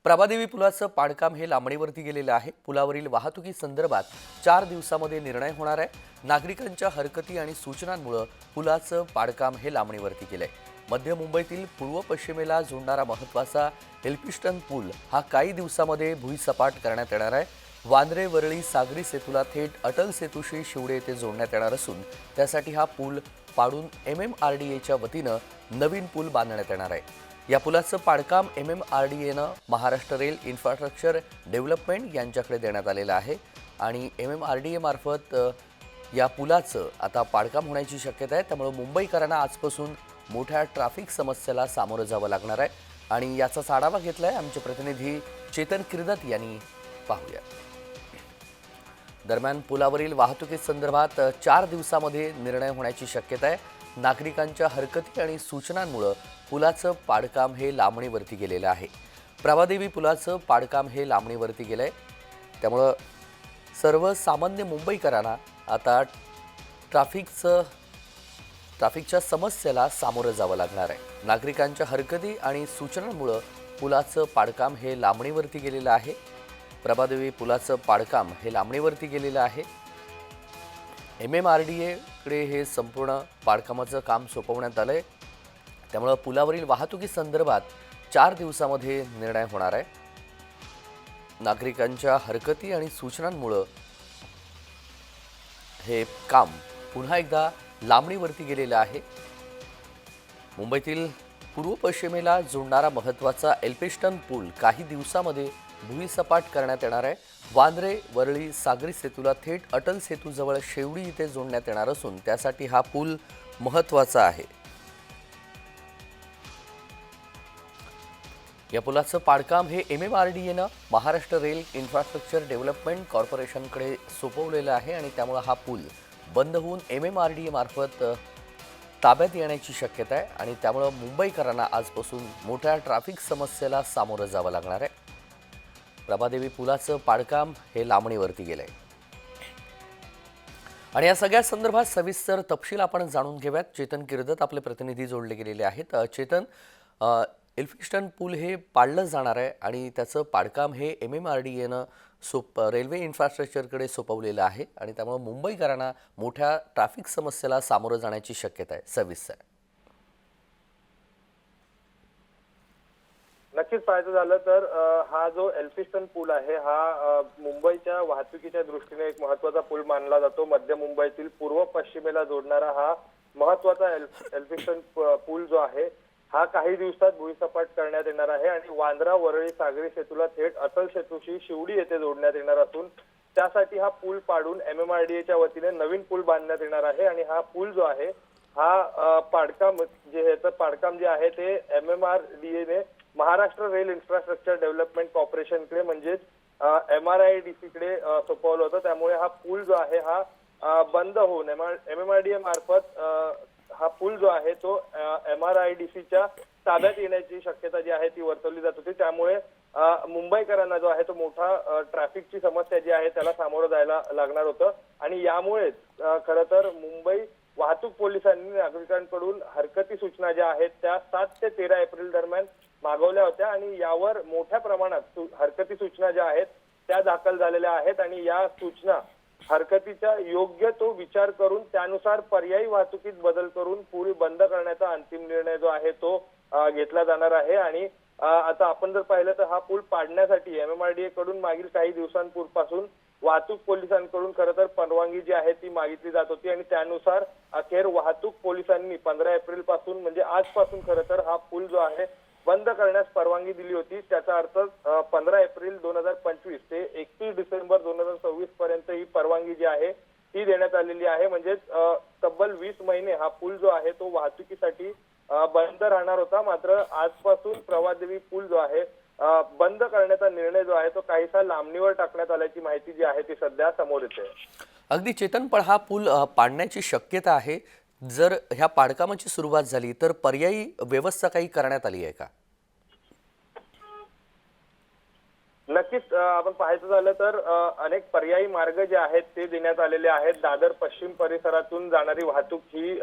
प्रभादेवी पुलाचं पाडकाम हे लांबणीवरती गेलेलं आहे। पुलावरील वाहतुकी संदर्भात 4 दिवसांमध्ये निर्णय होणार आहे। नागरिकांच्या हरकती आणि सूचनांमुळे पुलाचं पाडकाम हे लांबणीवरती गेलंय। मध्य मुंबईतील पूर्व पश्चिमेला जोडणारा महत्त्वाचा एल्फिस्टन पूल हा काही दिवसांमध्ये भुईसपाट करण्यात येणार आहे। वांद्रे वरळी सागरी सेतूला थेट अटल सेतूशी शिवडे येथे जोडण्यात येणार असून त्यासाठी हा पूल पाडून MMRDAच्या वतीनं नवीन पूल बांधण्यात येणार आहे। या पुलाचं पाडकाम MMRDAनं महाराष्ट्र रेल इन्फ्रास्ट्रक्चर डेव्हलपमेंट यांच्याकडे देण्यात आलेलं आहे आणि MMRDA मार्फत या पुलाचं आता पाडकाम होण्याची शक्यता आहे। त्यामुळे मुंबईकरांना आजपासून मोठ्या ट्रॅफिक समस्येला सामोरं जावं लागणार आहे आणि याचाच आढावा घेतलाय आमचे प्रतिनिधी चेतन किर्दत यांनी। पाहूया। दरम्यान पुलावरील वाहतुकीसंदर्भात 4 दिवसांमध्ये निर्णय होण्याची शक्यता आहे। नागरिकांच्या हरकती आणि सूचनांमुळे पुलाचं पाडकाम हे लांबणीवरती गेलेलं आहे। प्रभादेवी पुलाचं पाडकाम हे लांबणीवरती गेलंय। त्यामुळे सर्वसामान्य मुंबईकरांना आता ट्रॅफिकच्या समस्येला सामोरं जावं लागणार आहे। नागरिकांच्या हरकती आणि सूचनांमुळे पुलाचं पाडकाम हे लांबणीवरती गेलेलं आहे। प्रभादेवी पुलाचं पाडकाम हे लांबणीवरती गेलेलं आहे। MMRDA कडे हे संपूर्ण पाडकामाचं काम सोपवण्यात आलंय। त्यामुळे पुलावरील वाहतुकी संदर्भात 4 दिवसांमध्ये निर्णय होणार आहे। नागरिकांच्या हरकती आणि सूचनांमुळे हे काम पुन्हा एकदा लांबणीवरती गेलेलं आहे। मुंबईतील पूर्व पश्चिमेला जोडणारा महत्त्वाचा एल्फिस्टन पूल काही दिवसांमध्ये भुईसपाट करण्यात येणार आहे। वांद्रे वरळी सागरी सेतूला थेट अटल सेतूजवळ शेवडी इथे जोडण्यात येणार असून त्यासाठी हा पूल महत्त्वाचा आहे। या पुलाचं पाडकाम हे MMRDAनं महाराष्ट्र रेल इन्फ्रास्ट्रक्चर डेव्हलपमेंट कॉर्पोरेशनकडे सोपवलेलं आहे आणि त्यामुळे हा पूल बंद होऊन MMRDA मार्फत ताब्यात येण्याची शक्यता आहे आणि त्यामुळे मुंबईकरांना आजपासून मोठ्या ट्रॅफिक समस्येला सामोरं जावं लागणार आहे। प्रभादेवी पुलाचं पाडकाम हे लांबणीवरती गेलंय आणि या सगळ्या संदर्भात सविस्तर तपशील आपण जाणून घेऊयात। चेतन किर्दत आपले प्रतिनिधी जोडले गेलेले आहेत। चेतन, एल्फिस्टन पूल हे पाडलं जाणार आहे आणि त्याचं पाडकाम हे MMRDAनं रेल्वे इन्फ्रास्ट्रक्चरकडे सोपवलेलं आहे आणि त्यामुळे मुंबईकरांना मोठ्या ट्रॅफिक समस्येला सामोरं जाण्याची शक्यता आहे। सविस्तर नक्कीच पाहायचं झालं तर हा जो एल्फिस्टन पूल आहे हा मुंबईच्या वाहतुकीच्या दृष्टीने एक महत्त्वाचा पूल मानला जातो। मध्य मुंबईतील पूर्व पश्चिमेला जोडणारा हा महत्त्वाचा एल्फिस्टन पूल जो आहे हा काही दिवसात भुईसपाट करण्यात येणार आहे आणि वांद्रा वरळी सागरी सेतूला थेट अटल सेतूशी शिवडी येथे जोडण्यात येणार असून त्यासाठी हा पूल पाडून MMRDAच्या वतीने नवीन पूल बांधण्यात येणार आहे आणि हा पूल जो आहे हा पाडकाम जे आहे ते MMRDAने महाराष्ट्र रेल इन्फ्रास्ट्रक्चर डेव्हलपमेंट कॉर्पोरेशनकडे म्हणजेच MRIDC कडे सोपवलं होतं। त्यामुळे हा पूल जो आहे हा बंद होऊन MMRDA मार्फत हा पूल जो आहे तो MRIDCच्या ताब्यात येण्याची शक्यता जी आहे ती वर्तवली जात होती। त्यामुळे मुंबईकरांना जो आहे तो मोठा ट्रॅफिकची समस्या जी आहे त्याला सामोरं जायला लागणार होतं आणि यामुळेच खरं तर मुंबई वाहतूक पोलिसांनी नागरिकांकडून हरकती सूचना ज्या आहेत त्या 7 ते 13 एप्रिल दरम्यान मागवल्या होत्या आणि यावर मोठ्या प्रमाणात हरकती सूचना ज्या आहेत त्या दाखल झालेल्या आहेत आणि या सूचना हरकतीचा योग्य तो विचार करून त्यानुसार पर्यायी वाहतुकीत बदल करून पूल बंद करण्याचा अंतिम निर्णय जो आहे तो घेतला जाणार आहे। आणि आता आपण जर पाहिलं तर हा पूल पाडण्यासाठी MMRDA कडून मागील काही दिवसांपूर्वीपासून वाहतूक पोलिसांकडून खरं तर परवानगी जी आहे ती मागितली जात होती आणि त्यानुसार अखेर वाहतूक पोलिसांनी 15 एप्रिल पासून म्हणजे आजपासून खरं तर हा पूल जो आहे बंद करण्यास परवानगी दिली होती। त्याचा अर्थ 15 एप्रिल 2025 ते 31 डिसेंबर 2026 पर्यंत ही परवानगी जी आहे ती देण्यात आलेली आहे। म्हणजे तब्बल 20 महिने हा पूल जो आहे तो वाहतुकीसाठी बंद राहणार होता। मात्र आजपासून प्रभादेवी पूल जो आहे बंद करण्याचा निर्णय जो आहे तो काहीसा लांबणीवर टाकण्यात आल्याची माहिती जी आहे ती सध्या समोर येते। अगदी चेतन, पण हा पूल पाडण्याची शक्यता आहे। जर ह्या पाडकामाची सुरुवात झाली तर पर्यायी व्यवस्था काही करण्यात आली आहे का? नक्कीच आपण पाहायचं झालं तर अनेक पर्यायी मार्ग जे आहेत ते देण्यात आलेले आहेत। दादर पश्चिम परिसरातून जाणारी वाहतूक ही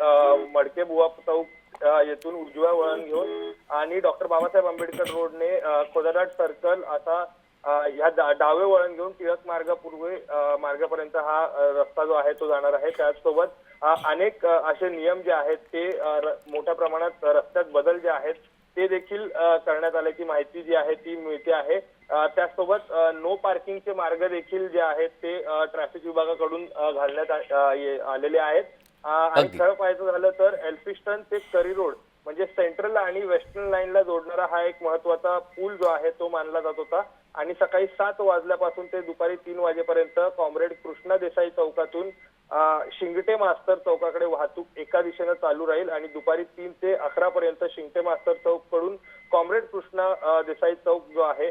मडकेबुवा चौक येथून उजव्या वळण घेऊन आणि डॉक्टर बाबासाहेब आंबेडकर रोडने खोदाडाट सर्कल असा ह्या डावे वळण घेऊन टिळक मार्गापर्यंत हा रस्ता जो आहे तो जाणार आहे. त्याचसोबत अनेक असे नियम जे आहेत ते मोठ्या प्रमाणात रस्त्यात बदल जे आहेत ते देखील करण्यात आल्याची माहिती जी आहे ती मिळते आहे. त्याचसोबत नो पार्किंगचे मार्ग देखील जे आहेत ते ट्रॅफिक विभागाकडून घालण्यात आलेले आहेत. आणि अगदी. खरं पाहायचं झालं तर एल्फिस्टन ते करी रोड म्हणजे सेंट्रल आणि वेस्टर्न लाईनला जोडणारा हा एक महत्वाचा पूल जो आहे तो मानला जात होता. आणि सकाळी 7 वाजल्यापासून ते दुपारी 3 वाजेपर्यंत कॉम्रेड कृष्णा देसाई चौकातून शिंगटे मास्तर चौकाकडे वाहतूक एका दिशेनं चालू राहील आणि दुपारी 3 ते 11 पर्यंत शिंगटे मास्तर चौक कडून कॉम्रेड कृष्णा देसाई चौक जो आहे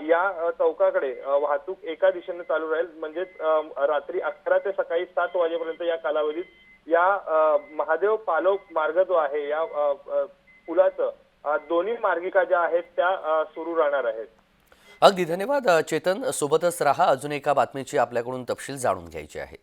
या चौकाकडे वाहतूक एका दिशेने चालू राहील. म्हणजेच रात्री 11 ते सकाळी 7 वाजेपर्यंत या कालावधीत या महादेव पालव मार्ग जो आहे या पुलाचं दोन्ही मार्गिका ज्या आहेत त्या सुरू राहणार आहेत. अगदी धन्यवाद चेतन. सोबतच राहा, अजून एका बातमीची आपल्याकडून तपशील जाणून घ्यायची आहे.